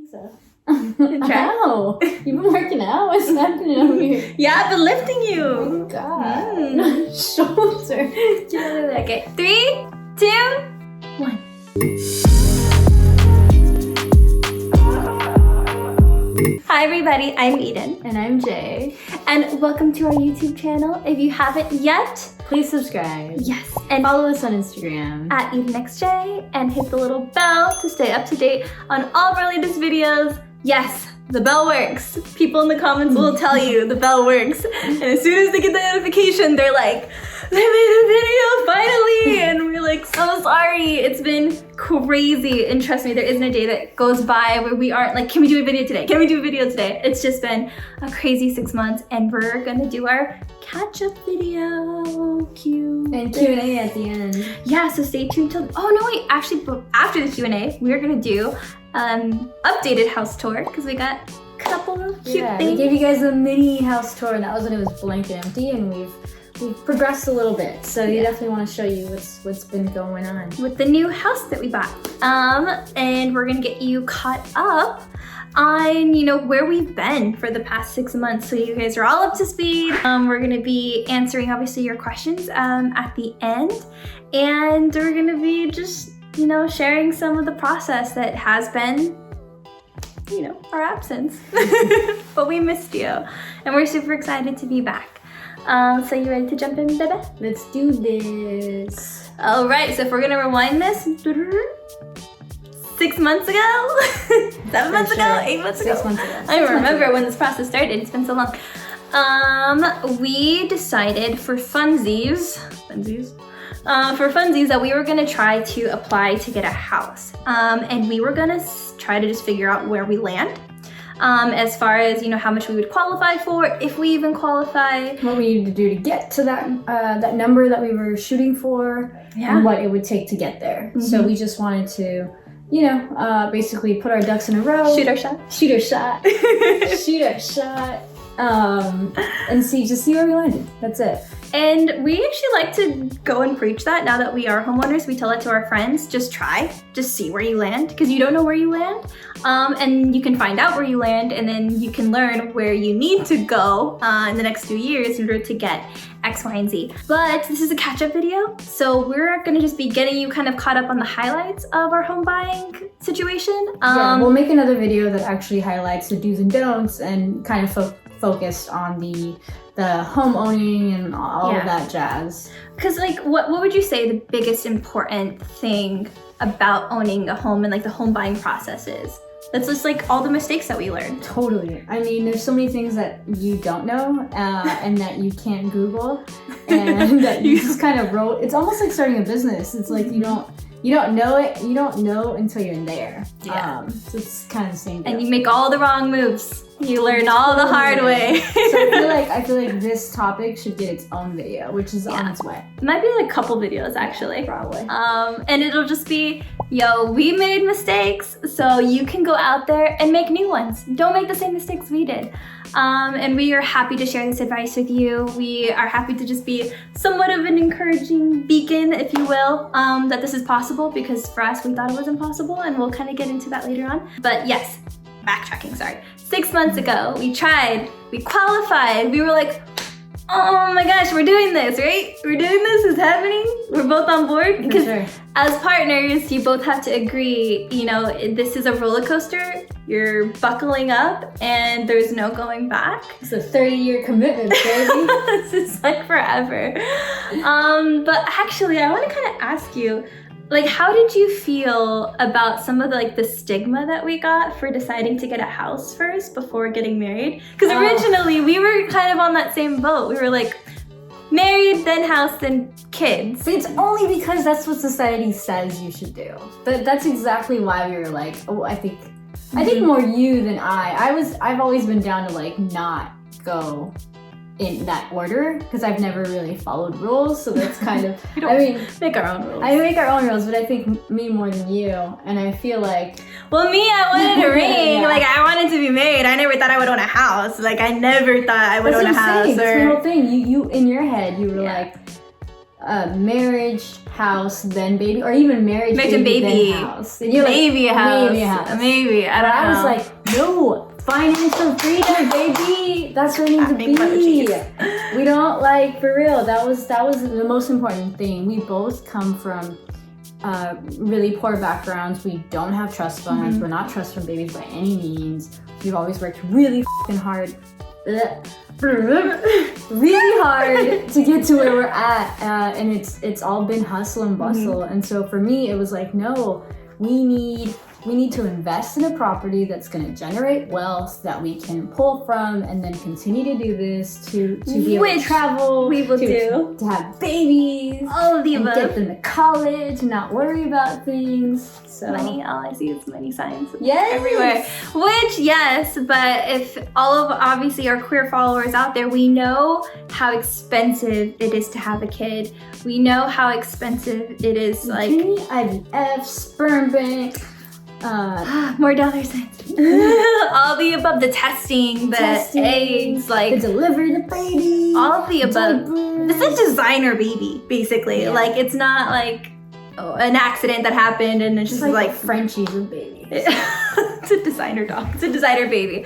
so. Wow, you've been working out? What's happening over here? Yeah, I've been lifting you. Oh my God. Shoulder. Okay, 3, 2, 1. Hi everybody, I'm Eden. And I'm Jay. And welcome to our YouTube channel. If you haven't yet, please subscribe. Yes. And follow us on Instagram at EdenxJay and hit the little bell to stay up to date on all of our latest videos. Yes, the bell works. People in the comments will tell you the bell works. And as soon as they get the notification, they're like, they made a video finally! And we're like, so sorry. It's been crazy. And trust me, there isn't a day that goes by where we aren't like, can we do a video today? Can we do a video today? It's just been a crazy 6 months and we're gonna do our catch-up video. Cute. And Q&A at the end. Yeah, so stay tuned till, oh no wait, actually after the Q&A, we're gonna do updated house tour because we got a couple of cute things. We gave you guys a mini house tour and that was when it was blank and empty, and we've progressed a little bit, so you definitely want to show you what's been going on with the new house that we bought. And we're gonna get you caught up on, you know, where we've been for the past 6 months, so you guys are all up to speed. We're gonna be answering obviously your questions at the end, and we're gonna be just, you know, sharing some of the process that has been, you know, our absence. But we missed you and we're super excited to be back. So you ready to jump in, baby? Let's do this. All right, so if we're gonna rewind this 6 months ago, 7 months ago, 8 months ago. 6 months ago. I don't remember when this process started. It's been so long. We decided for funsies that we were gonna try to apply to get a house. And we were gonna try to just figure out where we land. As far as, you know, how much we would qualify for, if we even qualify. What we needed to do to get to that that number that we were shooting for, and what it would take to get there. Mm-hmm. So we just wanted to, you know, basically put our ducks in a row. Shoot our shot. Shoot our shot. Shoot our shot. And see where we landed. That's it. And we actually like to go and preach that now that we are homeowners. We tell it to our friends, just try, just see where you land, because you don't know where you land. And you can find out where you land, and then you can learn where you need to go in the next few years in order to get X, Y, and Z. But this is a catch-up video, so we're gonna just be getting you kind of caught up on the highlights of our home buying situation. Yeah, we'll make another video that actually highlights the do's and don'ts and kind of focused on the home owning and all of that jazz. Because like, what would you say the biggest important thing about owning a home and like the home buying process is? That's just like all the mistakes that we learned. Totally. I mean, there's so many things that you don't know and that you can't Google and that you just kind of wrote. It's almost like starting a business. It's like you don't know it. You don't know until you're there. Yeah. So it's kind of the same deal. And you make all the wrong moves. You learn all the hard way. So I feel like this topic should get its own video, which is on its way. It might be like a couple videos actually. Probably. And it'll just be, yo, we made mistakes, so you can go out there and make new ones. Don't make the same mistakes we did. And we are happy to share this advice with you. We are happy to just be somewhat of an encouraging beacon, if you will, that this is possible, because for us, we thought it was impossible, and we'll kind of get into that later on. But yes, backtracking, sorry. 6 months ago, we tried, we qualified, we were like, oh my gosh, we're doing this, right? We're doing this, it's happening. We're both on board. Because as partners, you both have to agree, you know, this is a roller coaster. You're buckling up and there's no going back. It's a 30-year commitment, baby. This is like forever. But actually, I want to kind of ask you, like, how did you feel about some of the stigma that we got for deciding to get a house first before getting married? Because originally we were kind of on that same boat. We were like, married, then house, then kids. It's only because that's what society says you should do. But that's exactly why we were like, oh, I think more you than I've always been down to like not go in that order because I've never really followed rules, so that's kind of make our own rules. I make our own rules, but I think me more than you, and I feel like, well, me, I wanted a ring. Like, I wanted to be married. I never thought I would own a house. Like, I never thought I would own a house. That's the whole thing. You in your head, you were like, marriage, house, then baby, or even marriage and baby, then house. And you're maybe a house. Maybe. I don't know. I was like, no, financial freedom, baby. That's what it needs to be. We don't like, for real. That was the most important thing. We both come from really poor backgrounds. We don't have trust funds. We're not trust fund babies by any means. We've always worked really fucking hard. Really hard to get to where we're at, and it's all been hustle and bustle. And so for me, it was like, no, we need to invest in a property that's going to generate wealth that we can pull from, and then continue to do this to be able to travel, to have babies, all of the above, get them to college, not worry about things. So money, all I see is money signs. Yes. Everywhere. Which, yes, but if all of obviously our queer followers out there, we know how expensive it is to have a kid. We know how expensive it is, like IVF, sperm bank. More dollar signs. All the above, the testing, the eggs, like the delivery, the baby, all of the above. It's a designer baby, basically. Yeah. Like it's not like an accident that happened and it's just like Frenchies with babies. It's a designer dog. It's a designer baby.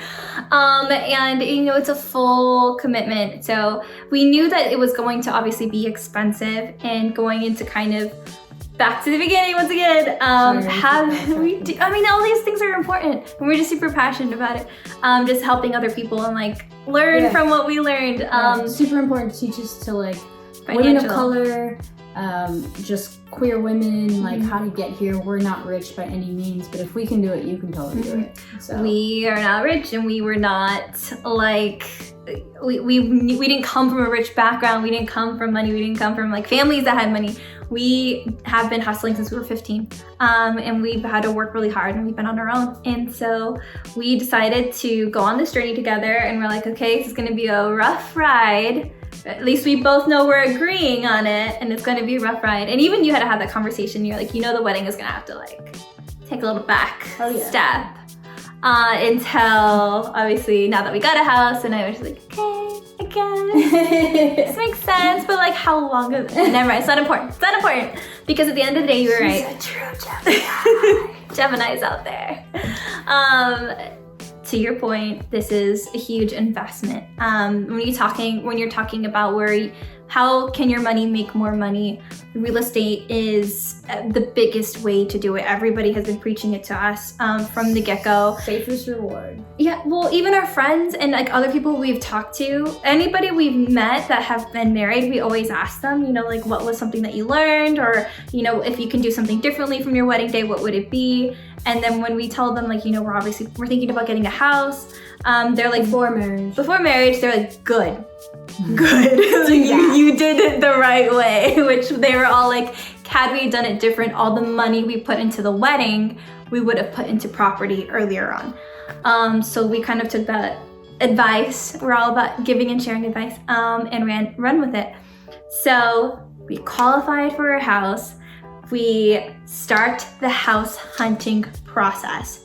And you know, it's a full commitment. So we knew that it was going to obviously be expensive, and going into kind of back to the beginning once again. All these things are important, and we're just super passionate about it. Just helping other people and like learn from what we learned. Super important to teach us to like women of color, just queer women, like how to get here. We're not rich by any means, but if we can do it, you can totally do it. So we are not rich, and we were not like. We didn't come from a rich background. We didn't come from money. We didn't come from like families that had money. We have been hustling since we were 15, and we've had to work really hard, and we've been on our own. And so we decided to go on this journey together, and we're like, okay, this is gonna be a rough ride. At least we both know we're agreeing on it, and it's gonna be a rough ride. And even you had to have that conversation. You're like, you know, the wedding is gonna have to like take a little back step. Until obviously now that we got a house, and I was like, okay, I guess this makes sense, but like how long is it? Never mind, it's not important. It's not important, because at the end of the day, you were right. She's a true Gemini. Gemini's out there. To your point, this is a huge investment. When you're talking about how can your money make more money, real estate is the biggest way to do it. Everybody has been preaching it to us from the get-go. Safest reward. Yeah, well, even our friends and like other people we've talked to, anybody we've met that have been married, we always ask them, you know, like what was something that you learned, or, you know, if you can do something differently from your wedding day, what would it be? And then when we tell them, like, you know, we're thinking about getting a house, they're like, before marriage, they're like, good. You did it the right way. Which they were all like, had we done it different, all the money we put into the wedding, we would have put into property earlier on. So we kind of took that advice. We're all about giving and sharing advice, and run with it. So we qualified for a house. We start the house hunting process.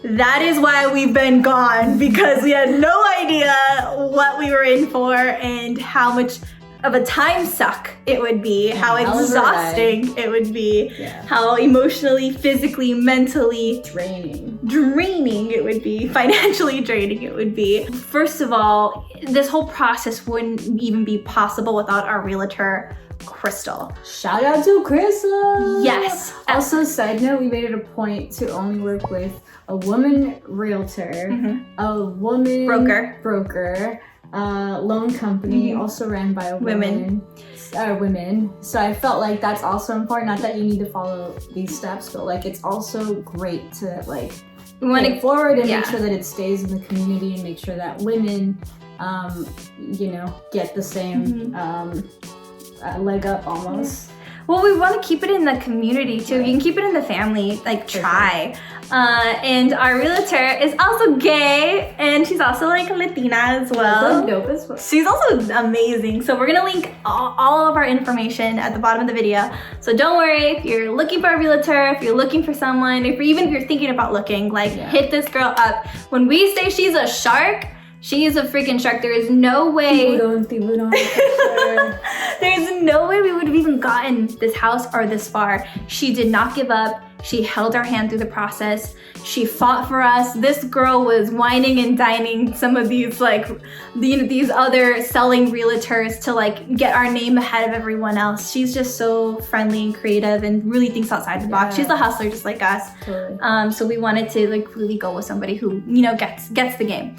That is why we've been gone, because we had no idea what we were in for and how much of a time suck it would be, how exhausting it would be, how emotionally, physically, mentally draining it would be, financially draining it would be. First of all, this whole process wouldn't even be possible without our realtor, Crystal. Shout out to Crystal. Yes. Also, side note, we made it a point to only work with a woman realtor, a woman broker, loan company, also ran by a women. So I felt like that's also important. Not that you need to follow these steps, but like it's also great to like move forward and make sure that it stays in the community, and make sure that women, you know, get the same leg up almost. Well, we want to keep it in the community too. You can keep it in the family, like try. And our realtor is also gay, and she's also like Latina as well. Dope as well. She's also amazing. So we're gonna link all of our information at the bottom of the video. So don't worry if you're looking for a realtor, if you're looking for someone, if you're thinking about looking, like hit this girl up. When we say she's a shark, She is a freaking shark. There is no way. Tiburón. There's no way we would have even gotten this house or this far. She did not give up. She held our hand through the process. She fought for us. This girl was whining and dining some of these like, these other selling realtors to like get our name ahead of everyone else. She's just so friendly and creative and really thinks outside the box. She's a hustler just like us. Totally. So we wanted to like really go with somebody who, you know, gets the game.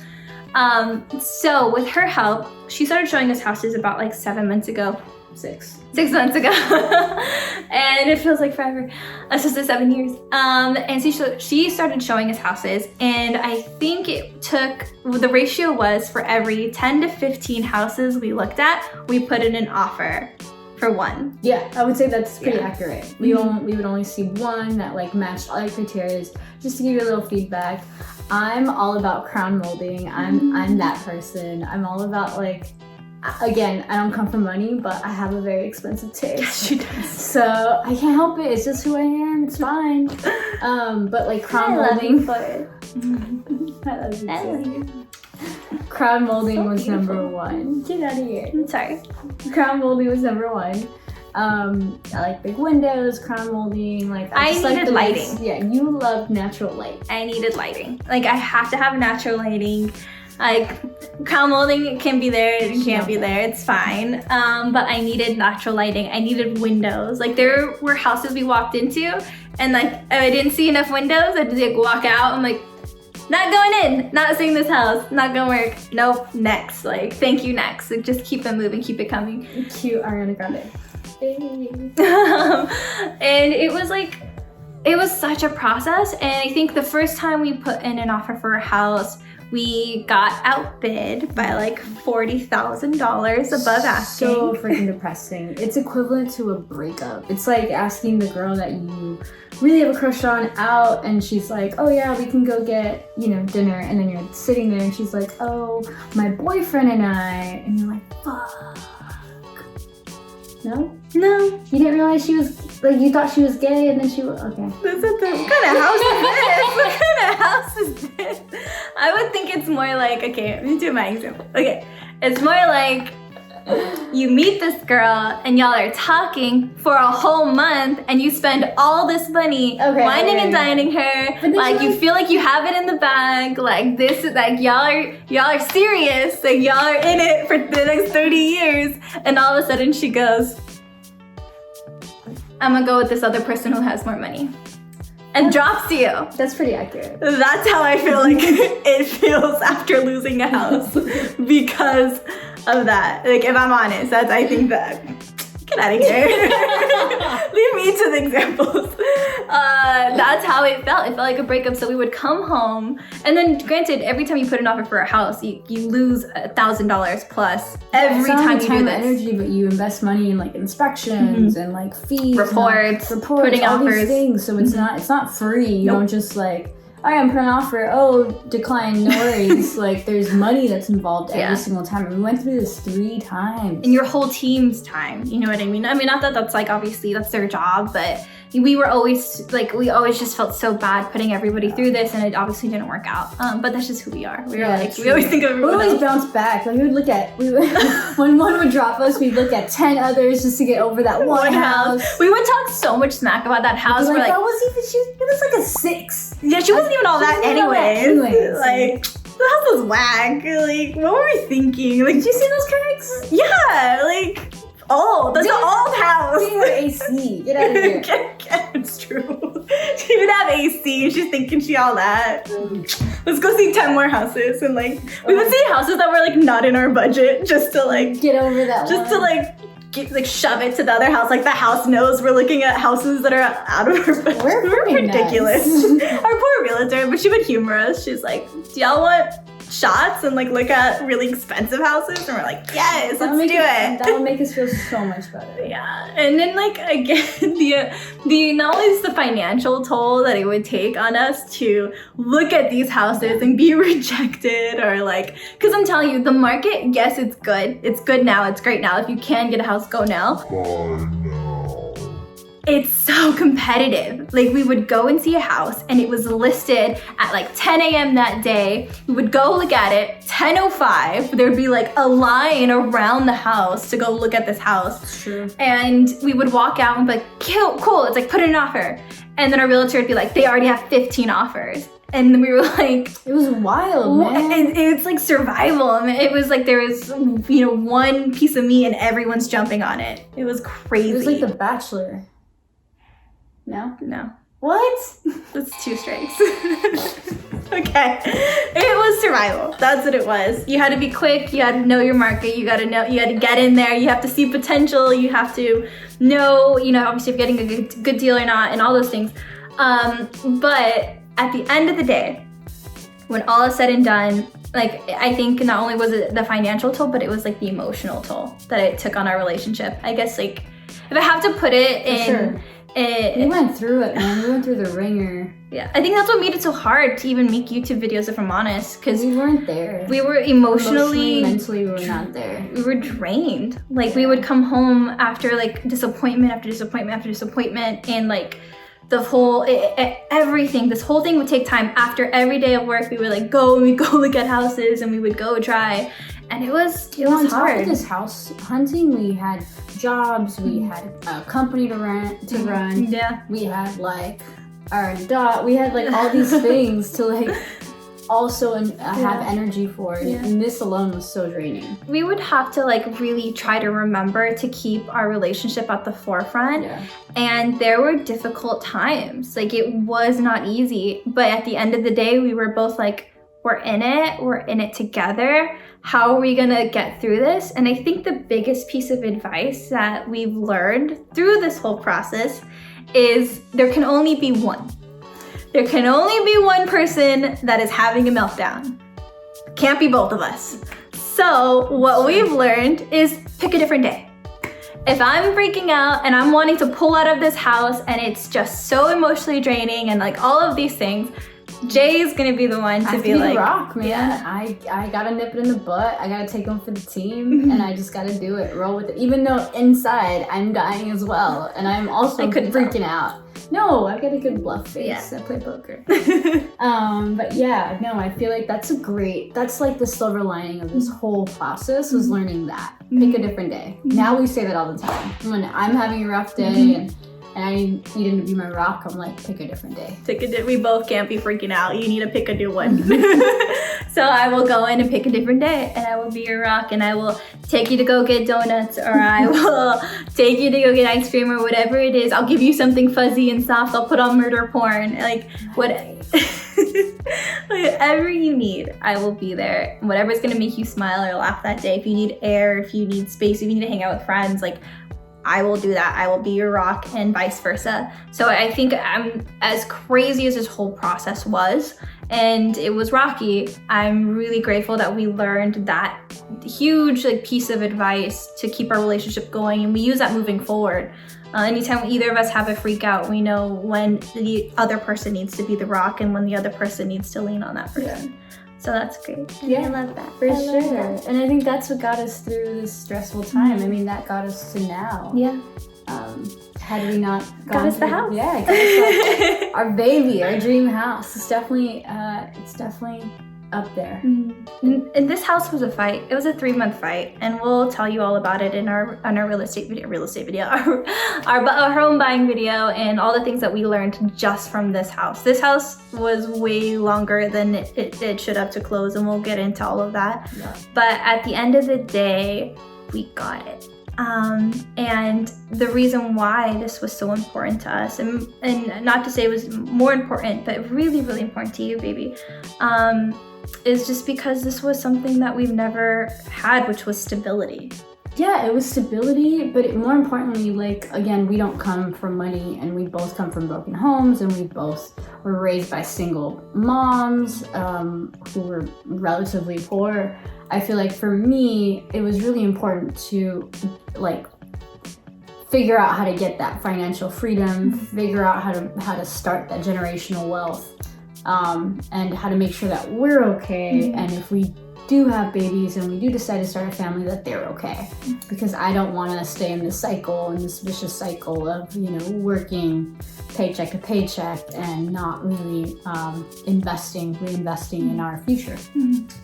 So with her help, she started showing us houses about like 7 months ago. 6 months ago. And it feels like forever. It's just 7 years. And so she started showing us houses, and I think it took, the ratio was for every 10 to 15 houses we looked at, we put in an offer for one. Yeah, I would say that's pretty accurate. We would only see one that like matched all your criteria. Just to give you a little feedback, I'm all about crown molding. I'm that person. I'm all about like, again, I don't come from money, but I have a very expensive taste. Yes, she does. So I can't help it. It's just who I am. It's fine. But like crown molding. I love you too. Crown molding So was beautiful. number one. Get out of here. I'm sorry. Crown molding was number one. I like big windows, crown molding. Like I just like needed the lighting. nice- yeah, you love natural light. I needed lighting. Like I have to have natural lighting. Like crown molding can be there, it can't be there, it's fine. But I needed natural lighting. I needed windows. Like there were houses we walked into and like I didn't see enough windows. I'd like walk out. I'm like, not going in, not seeing this house, not gonna work. Nope, next. Like thank you, next. Like just keep them moving, keep it coming. Cute Ariana Grande. And it was like, it was such a process. And I think the first time we put in an offer for a house, we got outbid by like $40,000 above asking. So freaking depressing. It's equivalent to a breakup. It's like asking the girl that you really have a crush on out, and she's like, oh yeah, we can go get, you know, dinner, and then you're sitting there and she's like, oh, my boyfriend and I, and you're like, fuck. No? No. You didn't realize she was, like, you thought she was gay, and then she was, okay. What kind of house is this? What kind of house is this? I would think it's more like, okay, let me do my example. Okay, it's more like you meet this girl and y'all are talking for a whole month and you spend all this money whining and dining her. Like you feel like you have it in the bag. Like this is like y'all are serious. Like y'all are in it for the next 30 years. And all of a sudden she goes, I'm gonna go with this other person who has more money. And drops you. That's pretty accurate. That's how I feel like it feels after losing a house because of that. Like if I'm honest, I think that, get out of here. Leave me to the examples. That's how it felt. It felt like a breakup. So we would come home, and then granted, every time you put an offer for a house, you lose $1,000 plus every time you do this. Energy, but you invest money in like inspections and like fees, reports, putting all offers. These things. So it's not free. You don't just like, all right, I'm putting an offer. Oh, decline, no worries. Like there's money that's involved every single time. And we went through this 3 times. And your whole team's time, you know what I mean? I mean, not that that's like, obviously that's their job, but we always just felt so bad putting everybody through this, and it obviously didn't work out. But that's just who we are. We always think of everyone We always else. bounce back. Like we would look at, when one would drop us, we'd look at 10 others just to get over that one house. We would talk so much smack about that house. Like, We're like, that it was like a 6. yeah, she wasn't even all that anyways. Like, the house was whack. Like, what were we thinking? Like, Did you see those cracks? yeah, like, old. That's an old house. She had AC. Get out of here. It's true. She would have AC. She's thinking she all that. Let's go see 10 more houses, and like we would see houses that were like not in our budget just to like get over that. Just to like shove it to the other house. Like the house knows we're looking at houses that are out of our budget. We're ridiculous. Nice. Our poor realtor, but she would humor us. She's like, "Do y'all want shots and like look at really expensive houses?" And we're like, "Yes, let's do it." That would make us feel so much better. Yeah, and then like again, the not only is the financial toll that it would take on us to look at these houses and be rejected, or like, because I'm telling you, the market, yes, it's good now, it's great now. If you can get a house, go now. it's so competitive. Like we would go and see a house and it was listed at like 10 a.m. that day. We would go look at it, 10:05, there'd be like a line around the house to go look at this house. True. And we would walk out and be like, cool, it's like put in an offer. And then our realtor would be like, they already have 15 offers. And then we were like, it was wild, man. It's like survival. I mean, it was like there was, one piece of meat and everyone's jumping on it. It was crazy. It was like The Bachelor. No. What? That's 2 strikes. Okay. It was survival. That's what it was. You had to be quick. You had to know your market. You had to get in there. You have to see potential. You have to know, obviously if you're getting a good deal or not and all those things. But at the end of the day, when all is said and done, like I think not only was it the financial toll, but it was like the emotional toll that it took on our relationship. I guess like if I have to put it in, sure. We went through it, man. We went through the ringer. Yeah, I think that's what made it so hard to even make YouTube videos, if I'm honest, because we weren't there. We were emotionally, mentally, we were not there. We were drained. Like we would come home after like disappointment after disappointment after disappointment, and like the whole everything. This whole thing would take time. After every day of work, we would like go look at houses, and we would go try, and it was on hard. Top of this house hunting, we had jobs, we had a company to run. Yeah. We had like our dot. We had like all these things to like also have energy for it. Yeah. And this alone was so draining. We would have to like really try to remember to keep our relationship at the forefront. Yeah. And there were difficult times. Like it was not easy, but at the end of the day, we were both like, we're in it together. How are we gonna get through this? And I think the biggest piece of advice that we've learned through this whole process is there can only be one. There can only be one person that is having a meltdown. Can't be both of us. So what we've learned is pick a different day. If I'm freaking out and I'm wanting to pull out of this house and it's just so emotionally draining and like all of these things, Jay is gonna be the one to be like, rock, man. Yeah. I gotta nip it in the butt. I gotta take one for the team, and I just gotta do it. Roll with it, even though inside I'm dying as well, and I'm also freaking out. No, I've got a good bluff face. Yeah. I play poker. But yeah, no, I feel like that's like the silver lining of this whole process was learning that. Pick a different day. Now we say that all the time. When I'm having a rough day and I need him to be my rock, I'm like, pick a different day. We both can't be freaking out. You need to pick a new one. So I will go in and pick a different day, and I will be your rock, and I will take you to go get donuts, or I will take you to go get ice cream, or whatever it is. I'll give you something fuzzy and soft. I'll put on murder porn. Like whatever you need, I will be there. Whatever's gonna make you smile or laugh that day. If you need air, if you need space, if you need to hang out with friends, like I will do that. I will be your rock, and vice versa. So I think I'm as crazy as this whole process was, and it was rocky, I'm really grateful that we learned that huge piece of advice to keep our relationship going, and we use that moving forward. Anytime either of us have a freak out, we know when the other person needs to be the rock and when the other person needs to lean on that person. Yeah. So that's great. And I love that. For sure. And I think that's what got us through this stressful time. I mean, that got us to now. Yeah. Had we not got us the house. Yeah, got us our baby, our dream house. It's definitely up there. And this house was a fight. It was a 3-month fight, and we'll tell you all about it in our real estate video, our home buying video, and all the things that we learned just from this house. This house was way longer than it should have to close, and we'll get into all of that. Yeah. But at the end of the day, we got it. And the reason why this was so important to us, and not to say it was more important, but really, really important to you, baby, is just because this was something that we've never had, which was stability. Yeah, it was stability, but more importantly, again, we don't come from money, and we both come from broken homes, and we both were raised by single moms who were relatively poor. I feel like for me, it was really important to figure out how to get that financial freedom, figure out how to start that generational wealth, and how to make sure that we're okay. And if we do have babies and we do decide to start a family, that they're okay. Because I don't want to stay in this cycle, in this vicious cycle of, you know, working paycheck to paycheck and not really reinvesting in our future.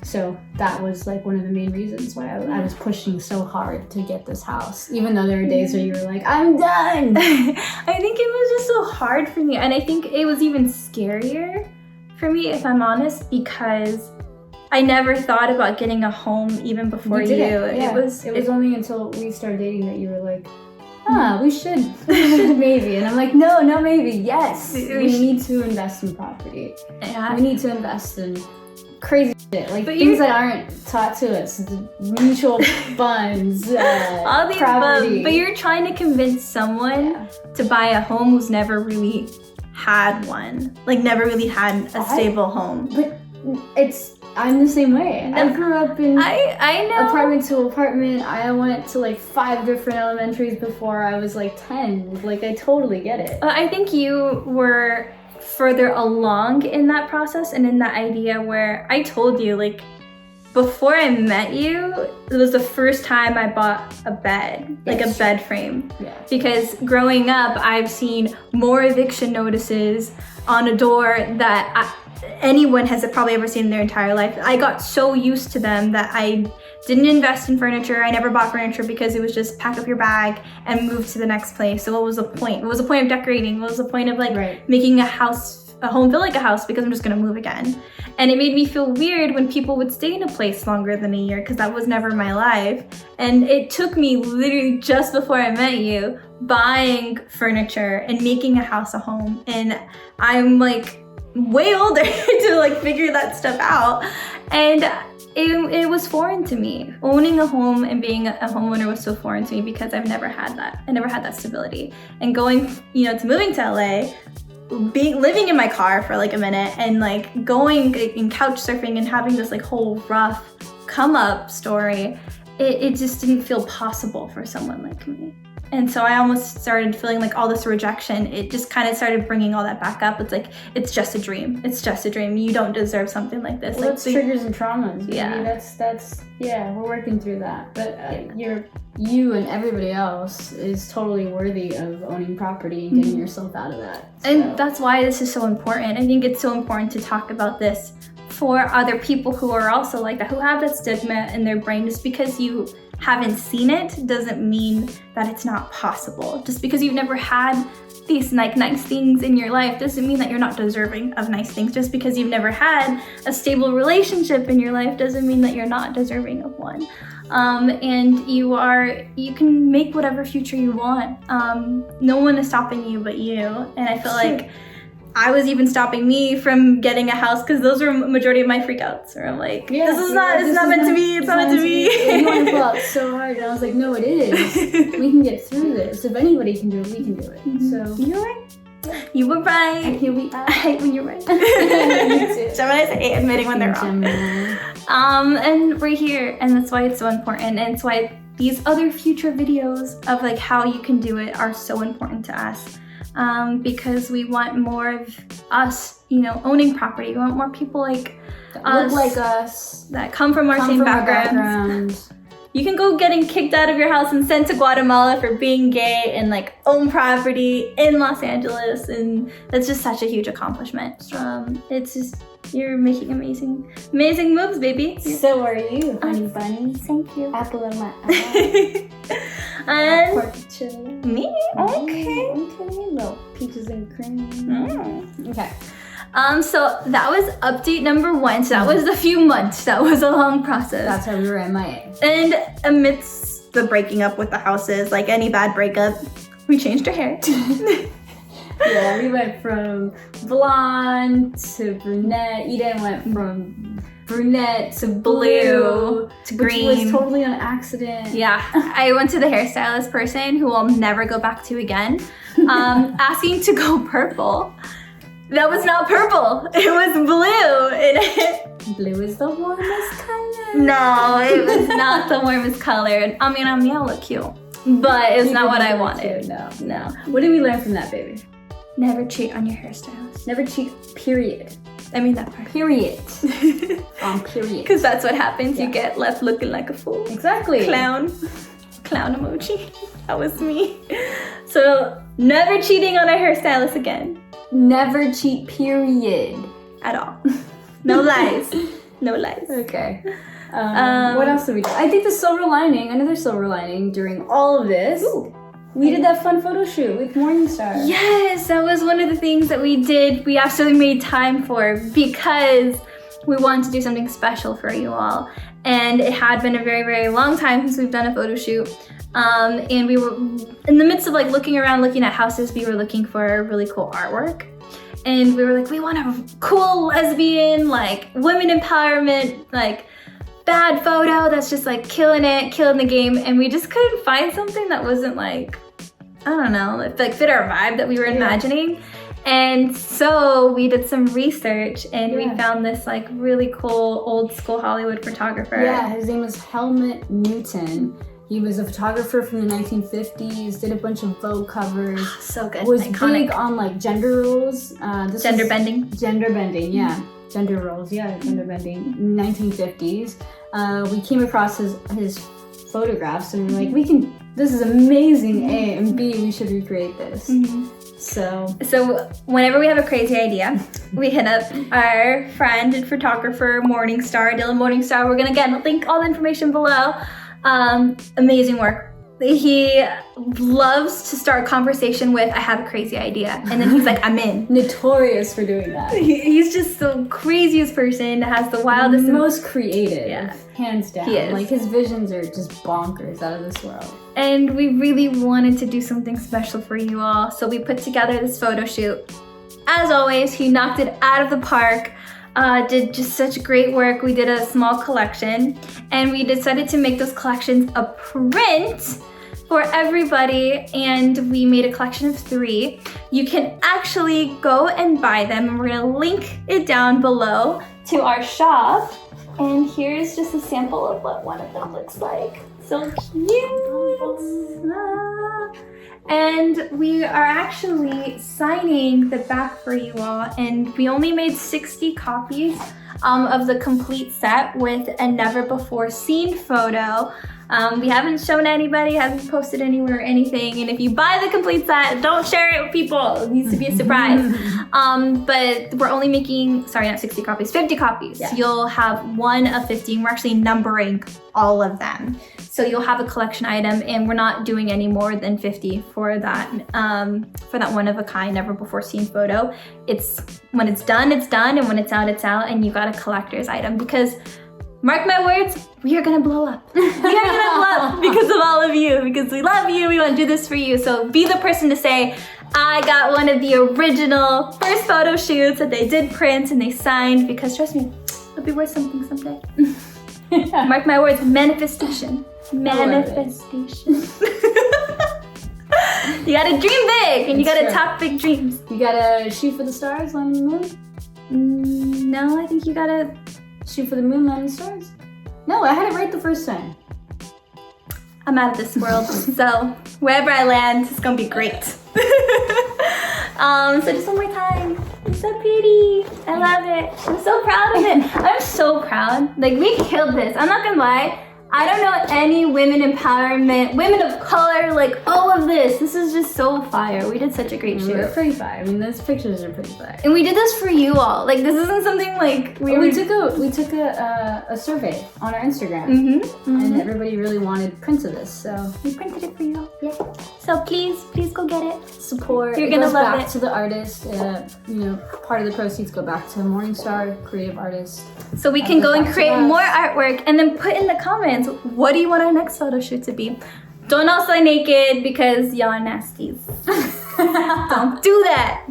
So that was like one of the main reasons why I was pushing so hard to get this house, even though there were days where you were like, I'm done. I think it was just so hard for me, and I think it was even scarier for me, if I'm honest, because I never thought about getting a home even before you. Yeah. It was only until we started dating that you were like, we should maybe. And I'm like, no, maybe. Yes. We need to invest in property. Yeah. We need to invest in crazy shit. Like things that aren't taught to us. Mutual funds, all these property. But you're trying to convince someone to buy a home who's never really had one. Like never really had a stable home. But I'm the same way. I grew up in I know. apartment to apartment. I went to like 5 different elementaries before I was like 10. Like I totally get it. I think you were further along in that process and in that idea where I told you, like, before I met you, it was the first time I bought a bed, like a bed frame. Yeah. Because growing up, I've seen more eviction notices on a door that anyone has probably ever seen in their entire life. I got so used to them that I didn't invest in furniture. I never bought furniture because it was just pack up your bag and move to the next place. So what was the point? What was the point of decorating? What was the point of like making a home feel like a house, because I'm just gonna move again? And it made me feel weird when people would stay in a place longer than a year, because that was never my life. And it took me literally just before I met you buying furniture and making a house a home. And I'm like way older to like figure that stuff out, and it was foreign to me. Owning a home and being a homeowner was so foreign to me because I've never had that. I never had that stability. And going, you know, to moving to LA, living in my car for like a minute and like going and couch surfing and having this like whole rough come up story, it just didn't feel possible for someone like me. And so I almost started feeling like all this rejection, it just kind of started bringing all that back up. It's like, it's just a dream. It's just a dream. You don't deserve something like this. Well, like, that's triggers and traumas. Yeah. Maybe that's we're working through that. But you and everybody else is totally worthy of owning property and getting yourself out of that. So. And that's why this is so important. I think it's so important to talk about this for other people who are also like that, who have that stigma in their brain. Just because you haven't seen it doesn't mean that it's not possible. Just because you've never had these like nice things in your life doesn't mean that you're not deserving of nice things. Just because you've never had a stable relationship in your life doesn't mean that you're not deserving of one. And you can make whatever future you want. No one is stopping you but you. And I feel like I was even stopping me from getting a house, because those were majority of my freakouts, where I'm like, this is not meant to be, it's not meant to be. You want to pull out so hard, and I was like, no, it is. We can get through this. If anybody can do it, we can do it. So you're right. You were right. And here we are. I hate when you're right. Me too. Geminis hate admitting when they're wrong. And we're here, and that's why it's so important, and it's why these other future videos of like how you can do it are so important to us. Because we want more of us, you know, owning property. We want more people like us, look like us, that come from our same backgrounds. You can go getting kicked out of your house and sent to Guatemala for being gay and like own property in Los Angeles, and that's just such a huge accomplishment. It's just, you're making amazing moves, baby. So are you, honey bunny. Thank you. Apple of my eye. And me? Okay. Little peaches and cream. Okay. So that was update number 1. So that was a few months. That was a long process. That's how we were MIA. And amidst the breaking up with the houses, like any bad breakup, we changed our hair. Yeah, we went from blonde to brunette. Eden went from brunette to blue to green. Which was totally on accident. Yeah, I went to the hairstylist person who I'll never go back to again, asking to go purple. That was not purple. It was blue. Blue is the warmest color. No, it was not the warmest color. I mean, on me, I'll look cute, but it's not what I wanted. No. What did we learn from that, baby? Never cheat on your hairstylist. Never cheat, period. I mean that part. Period. Period. Because that's what happens. Yeah. You get left looking like a fool. Exactly. Clown emoji. That was me. So never cheating on our hairstylist again. Never cheat, period. At all. No lies. No lies. Okay. What else did we do? I think the silver lining, another silver lining during all of this, we did that fun photo shoot with Morningstar. Yes, that was one of the things that we did. We absolutely made time for because we wanted to do something special for you all. And it had been a very, very long time since we've done a photo shoot. And we were in the midst of like looking around, looking at houses, we were looking for really cool artwork. And we were like, we want a cool lesbian, like women empowerment, like bad photo that's just like killing the game. And we just couldn't find something that wasn't like, I don't know, like fit our vibe that we were imagining. And so we did some research and we found this like really cool old school Hollywood photographer. Yeah, his name was Helmut Newton. He was a photographer from the 1950s, did a bunch of Vogue covers. So good, Was iconic. big on like gender roles. Gender bending. Gender bending, yeah. Gender roles, yeah, gender bending. 1950s. We came across his photographs and we're like, this is amazing, A, and B, we should recreate this. So whenever we have a crazy idea, we hit up our friend and photographer, Morningstar, Diehl Morningstar. We're gonna again link all the information below. Amazing work. He loves to start a conversation with, I have a crazy idea. And then he's like, I'm in. Notorious for doing that. He's just the craziest person, has the wildest. Most creative, hands down. He is. Like his visions are just bonkers, out of this world. And we really wanted to do something special for you all. So we put together this photo shoot. As always, he knocked it out of the park. Did just such great work. We did a small collection and we decided to make those collections a print for everybody, and we made a collection of 3. You can actually go and buy them, and we're gonna link it down below to our shop. And here's just a sample of what one of them looks like. So cute! And we are actually signing the back for you all, and we only made 60 copies of the complete set with a never before seen photo. We haven't shown anybody, haven't posted anywhere or anything, and if you buy the complete set, don't share it with people. It needs to be a surprise. But we're only making, sorry, not 60 copies, 50 copies. Yeah. You'll have one of 50, and we're actually numbering all of them. So you'll have a collection item, and we're not doing any more than 50 for that one of a kind, never before seen photo. When it's done, and when it's out, and you got a collector's item, because mark my words, we are gonna blow up. We are gonna blow up because of all of you, because we love you, we wanna do this for you. So be the person to say, I got one of the original first photo shoots that they did print and they signed, because trust me, it'll be worth something someday. Mark my words, manifestation. Manifestation. You gotta dream big, and you gotta top big dreams. You gotta shoot for the stars, land on the moon? No, I think you gotta shoot for the moon, land on the stars? No, I had it right the first time. I'm out of this world, so wherever I land, it's gonna be great. So just one more time. It's so pretty. I love it. I'm so proud of it. I'm so proud. Like, we killed this. I'm not gonna lie. I don't know any women empowerment, women of color, like all of this. This is just so fire. We did such a great shoot. We're pretty fire. I mean, those pictures are pretty fire. And we did this for you all. Like, this isn't something like we took a survey on our Instagram, and everybody really wanted prints of this, so we printed it for you all. Yeah. So please go get it. Support. You're gonna love it. Back to the artist. Part of the proceeds go back to Morningstar, creative artist. So we can go and create more artwork, and then put in the comments, what do you want our next photo shoot to be? Don't all slay naked, because y'all are nasties. Don't do that.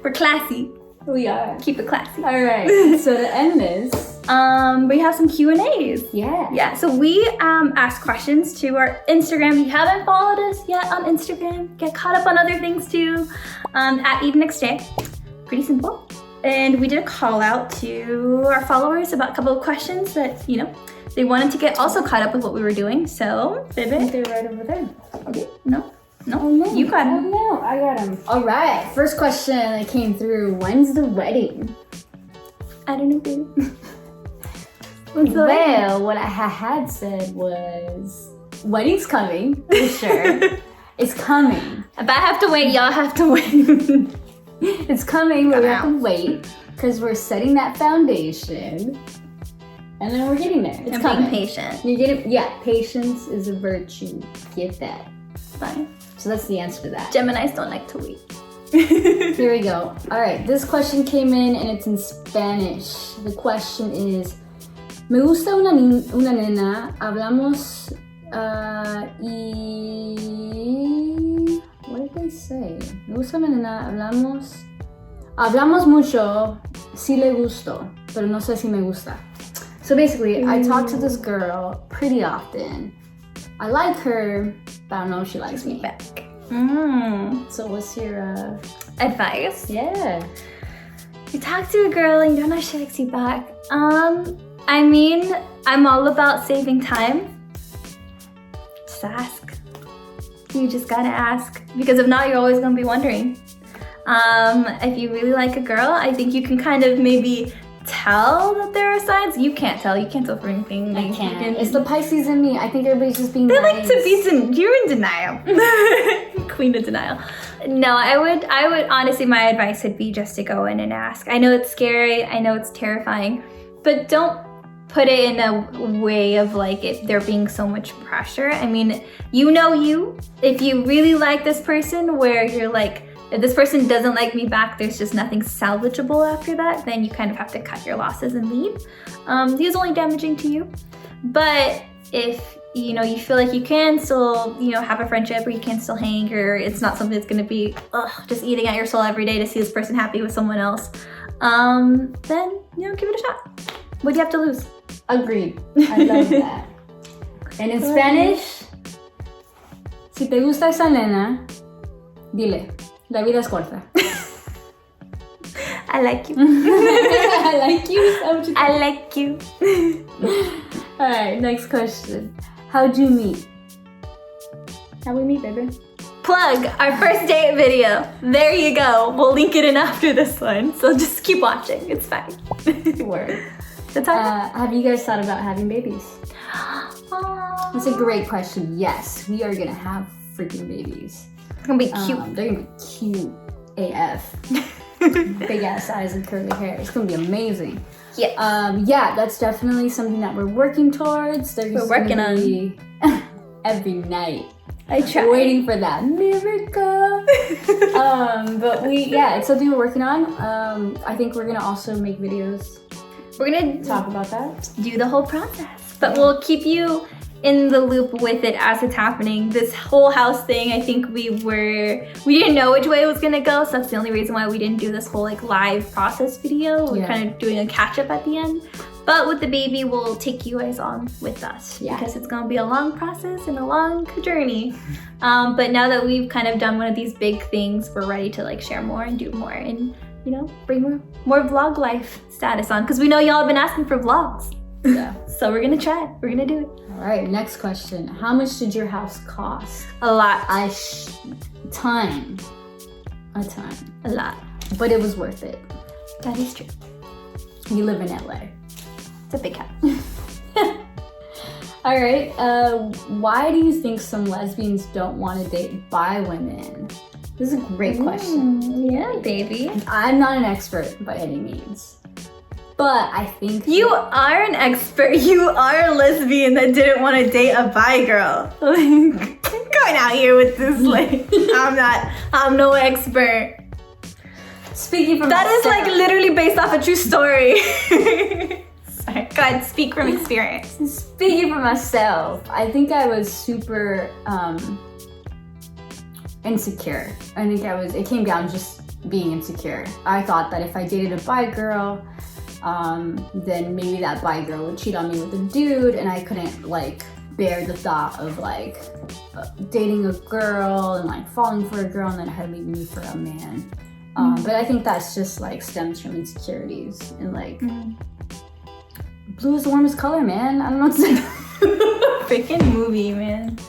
We're classy. We are. Keep it classy. All right. So to end this, we have some Q&As. Yeah. So we ask questions to our Instagram. If you haven't followed us yet on Instagram, get caught up on other things too. At EdenxJay. Pretty simple. And we did a call out to our followers about a couple of questions that, they wanted to get also caught up with what we were doing. So, I think they're right over there. Okay. No. Oh, no. You got them. Oh, no, I got them. All right. First question that came through. When's the wedding? I don't know, baby. What's the Well, what I had said was, wedding's coming, for sure. It's coming. If I have to wait, y'all have to wait. It's coming, but we have to wait because we're setting that foundation, and then we're getting there. It's I'm coming. being patient. You get it? Yeah, patience is a virtue. Get that. Fine. So that's the answer to that. Geminis don't like to wait. Here we go. All right, this question came in and it's in Spanish. The question is, me gusta una nena, hablamos y... What did they say? Me gusta una nena, hablamos mucho, si le gusto, pero no sé si me gusta. So basically, I talk to this girl pretty often. I like her, but I don't know if she likes me. Back. So what's your Advice? Yeah. You talk to a girl and you don't know if she likes you back. I mean, I'm all about saving time. Just ask. You just gotta ask. Because if not, you're always gonna be wondering. If you really like a girl, I think you can kind of maybe tell that there are signs. You can't tell for anything. I can't. It's the Pisces in me. I think everybody's just being They nice. like to be, you're in denial. Queen of denial. No, I would honestly, my advice would be just to go in and ask. I know it's scary, I know it's terrifying, but don't put it in a way of like there being so much pressure. I mean, you know you. If you really like this person where you're like, if this person doesn't like me back, there's just nothing salvageable after that, then you kind of have to cut your losses and leave. These are only damaging to you. But if you feel like you can still, have a friendship, or you can still hang, or it's not something that's gonna be just eating at your soul every day to see this person happy with someone else, then give it a shot. What do you have to lose? Agreed. I love that. And in Spanish, si te gusta esa nena, dile. La vida es corta. I like you. I like you. I like you. All right, next question. How'd you meet? How we meet, baby? Plug our first date video. There you go. We'll link it in after this one. So just keep watching. It's fine. Word. Have you guys thought about having babies? Aww. That's a great question. Yes, we are gonna have freaking babies. It's gonna be cute. They're gonna be cute AF. Big ass eyes and curly hair. It's gonna be amazing. Yeah. That's definitely something that we're working towards. We're working on every night. I try. Waiting for that miracle. But it's something we're working on. I think we're gonna also make videos. We're gonna talk about that. Do the whole process, but we'll keep you in the loop with it as it's happening. This whole house thing, I think we didn't know which way it was gonna go, so that's the only reason why we didn't do this whole live process video. We're kind of doing a catch up at the end. But with the baby, we'll take you guys on with us because it's gonna be a long process and a long journey. But now that we've kind of done one of these big things, we're ready to share more and do more and bring more vlog life status on, because we know y'all have been asking for vlogs. Yeah. So we're gonna try it. We're gonna do it. All right, next question. How much did your house cost? A lot. A ton. A lot. But it was worth it. That is true. You live in LA. It's a big house. All right. Why do you think some lesbians don't want to date bi women? This is a great question. Yeah, baby. I'm not an expert by any means, but I think you are an expert. You are a lesbian that didn't want to date a bi girl. Going out here with this, I'm no expert. Speaking from that myself. is literally based off a true story. Sorry, go ahead, speak from experience. Speaking for myself, I think I was super insecure. I think it came down to just being insecure. I thought that if I dated a bi girl, then maybe that bi girl would cheat on me with a dude, and I couldn't bear the thought of dating a girl and falling for a girl and then her leaving me for a man. But I think that's just stems from insecurities and blue is the warmest color, man. I don't know what to say. Freaking movie, man.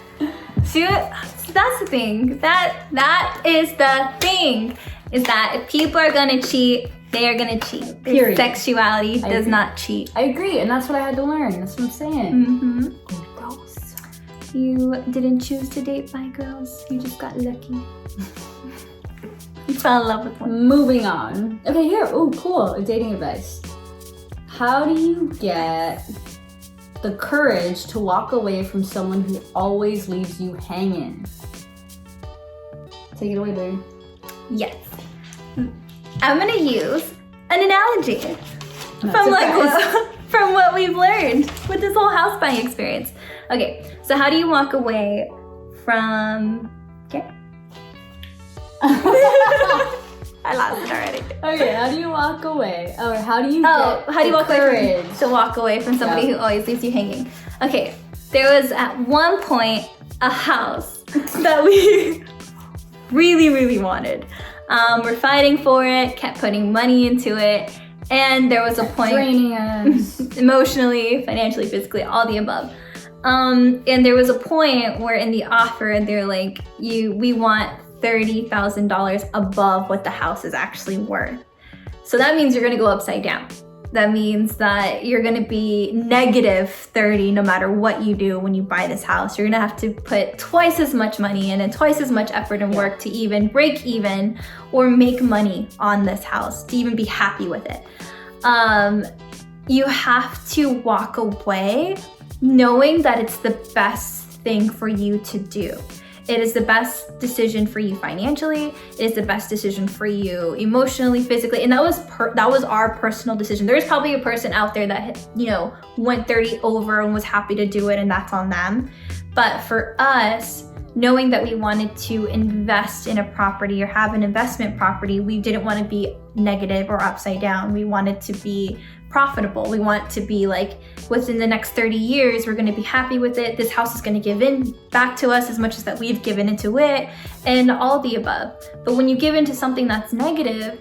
See what? That's the thing. That is the thing. Is that if people are gonna cheat, They are gonna cheat. Period. Sexuality does agree. not cheat. I agree, and that's what I had to learn. That's what I'm saying. Mm-hmm. Gross. You didn't choose to date bi girls. You just got lucky. You fell in love with one. Moving on. Okay, here. Oh, cool. Dating advice. How do you get the courage to walk away from someone who always leaves you hanging? Take it away, baby. Yes. I'm gonna use an analogy from what we've learned with this whole house buying experience. Okay, so how do you walk away from? Okay. I lost it already. Okay, how do you walk away? Or how do you how do you walk away to walk away from somebody Yeah. who always leaves you hanging? Okay, there was at one point a house that we really, really wanted. We're fighting for it, kept putting money into it, and there was a point Draining us. emotionally, financially, physically, all the above. And there was a point where in the offer they're like, we want $30,000 above what the house is actually worth. So that means you're gonna go upside down. That means that you're gonna be negative 30 no matter what you do when you buy this house. You're gonna have to put twice as much money in and twice as much effort and work to even break even or make money on this house to even be happy with it. You have to walk away knowing that it's the best thing for you to do. It is the best decision for you financially. It is the best decision for you emotionally, physically, and that was our personal decision. There's probably a person out there that went 30 over and was happy to do it, and that's on them. But for us, knowing that we wanted to invest in a property or have an investment property, we didn't want to be negative or upside down. We wanted to be profitable. We want to be like, within the next 30 years, we're going to be happy with it. This house is going to give in back to us as much as that we've given into it, and all the above. But when you give into something that's negative,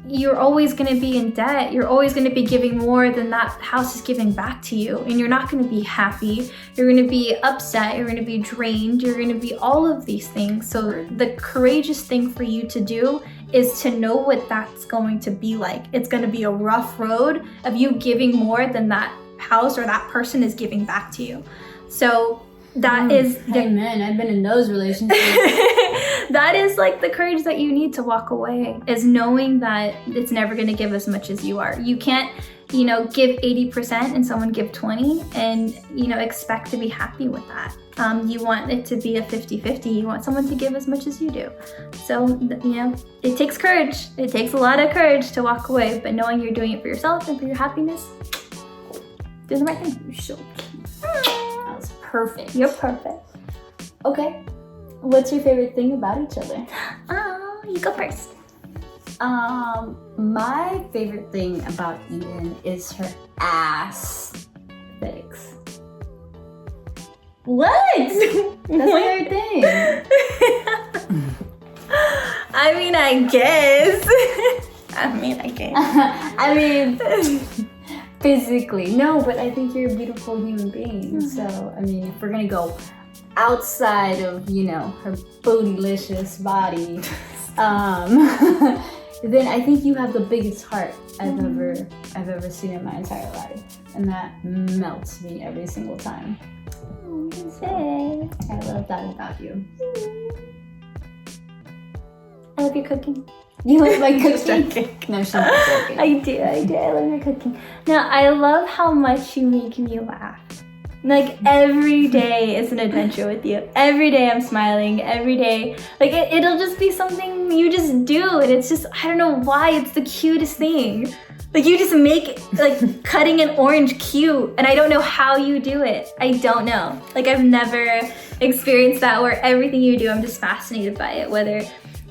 you're always going to be in debt. You're always going to be giving more than that house is giving back to you, and you're not going to be happy. You're going to be upset. You're going to be drained. You're going to be all of these things. So the courageous thing for you to do is to know what that's going to be like. It's going to be a rough road of you giving more than that house or that person is giving back to you. So that is Amen. I've been in those relationships. that is like the courage that you need to walk away, is knowing that it's never going to give as much as you are. You can't give 80% and someone give 20 and expect to be happy with that. You want it to be a 50-50. You want someone to give as much as you do. So it takes courage. It takes a lot of courage to walk away, but knowing you're doing it for yourself and for your happiness, do the right thing. You're so cute. That was perfect. You're perfect. Okay. What's your favorite thing about each other? Oh, you go first. My favorite thing about Eden is her aesthetics. What? That's my favorite thing. I mean, I guess. I mean, physically. No, but I think you're a beautiful human being. Mm-hmm. So, I mean, if we're gonna go outside of, her bootylicious body, then I think you have the biggest heart I've ever seen in my entire life. And that melts me every single time. Say. I love that about you. I love your cooking. You love my cooking? No, she's not joking. I do. I love your cooking. Now, I love how much you make me laugh. Like, every day is an adventure with you. Every day I'm smiling. Every day. Like, it'll just be something you just do. And it's just, I don't know why, it's the cutest thing. Like, you just make, like, cutting an orange cute. And I don't know how you do it. I don't know. Like, I've never experienced that where everything you do, I'm just fascinated by it. Whether,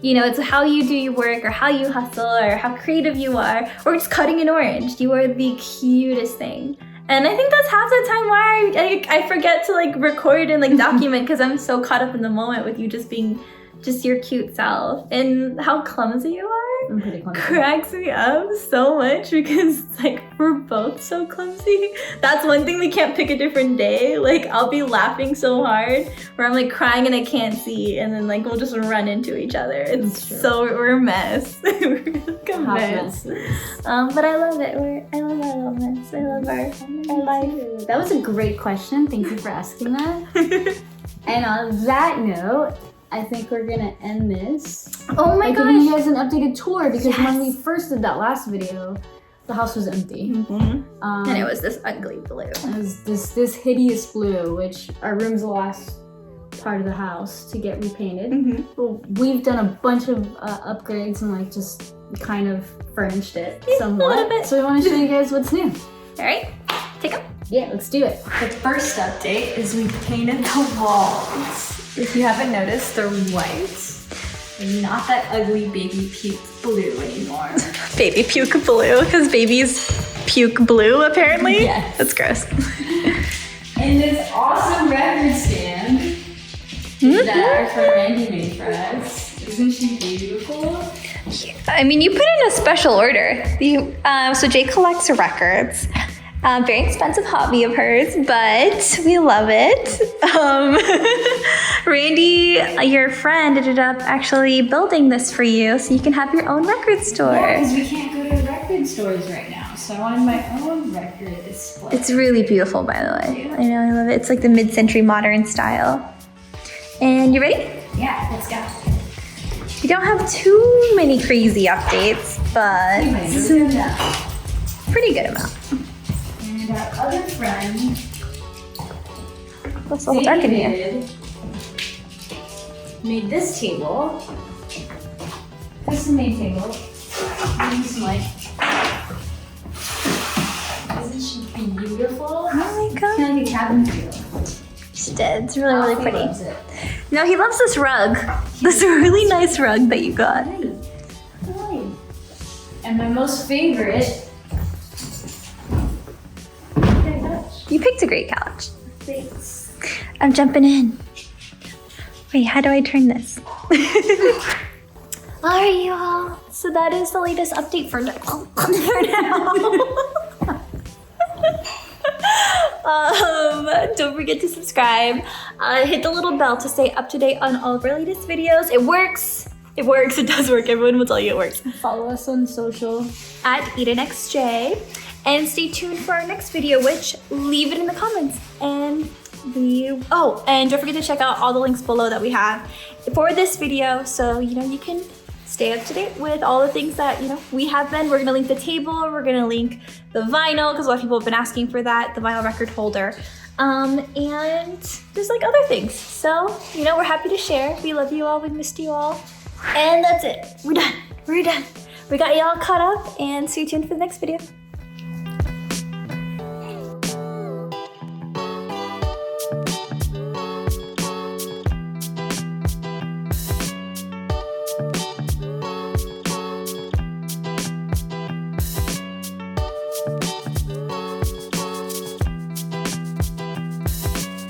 it's how you do your work or how you hustle or how creative you are or just cutting an orange. You are the cutest thing. And I think that's half the time why I forget to like record and like document, because I'm so caught up in the moment with you just being just your cute self and how clumsy you are. I'm pretty clumsy. cracks me up so much because like we're both so clumsy. That's one thing we can't pick a different day. Like I'll be laughing so hard where I'm like crying and I can't see, and then like we'll just run into each other. We're a mess. We're like a mess. But I love it. I love our little mess. I love our life. That was a great question. Thank you for asking that. And on that note, I think we're gonna end this. Oh my gosh! Giving you guys an updated tour because when we first did that last video, the house was empty. And it was this ugly blue. It was this hideous blue, which our room's the last part of the house to get repainted. Well, we've done a bunch of upgrades and like just kind of furnished it somewhat. A little bit. So we want to show you guys what's new. All right, take them. Yeah, let's do it. The first update is we painted the walls. If you haven't noticed, they're white. They're not that ugly baby puke blue anymore. Baby puke blue, because babies puke blue apparently. Yes. That's gross. And this awesome record stand that our friend Randy made for us. Isn't she beautiful? I mean, you put in a special order. So Jay collects records. Very expensive hobby of hers, but we love it. Randy, your friend, ended up actually building this for you so you can have your own record store. Yeah, because we can't go to record stores right now. So I wanted my own record display. It's really beautiful, by the way. I know, I love it. It's like the mid-century modern style. And you ready? Yeah, let's go. We don't have too many crazy updates, but pretty good amount. And our other friend, What's so dark in here? David, made this table. Custom-made table. Maybe some light. Isn't she beautiful? Oh my god. Kind of like a cabin feel. She did. It's really, really He pretty. loves it. No, he loves this rug. This really nice rug that you got. Right. And my most favorite. You picked a great couch. Thanks. I'm jumping in. Wait, how do I turn this? Alright, you all. So that is the latest update for now. Don't forget to subscribe. Hit the little bell to stay up to date on all of our latest videos. It works. It works. It does work. Everyone will tell you it works. Follow us on social. At EdenxJay. And stay tuned for our next video, which leave it in the comments. And and don't forget to check out all the links below that we have for this video. So, you can stay up to date with all the things that, we have been. We're gonna link the table. We're gonna link the vinyl, because a lot of people have been asking for that, the vinyl record holder. And there's like other things. So, we're happy to share. We love you all. We missed you all. And that's it. We're done. We're done. We got you all caught up, and stay tuned for the next video.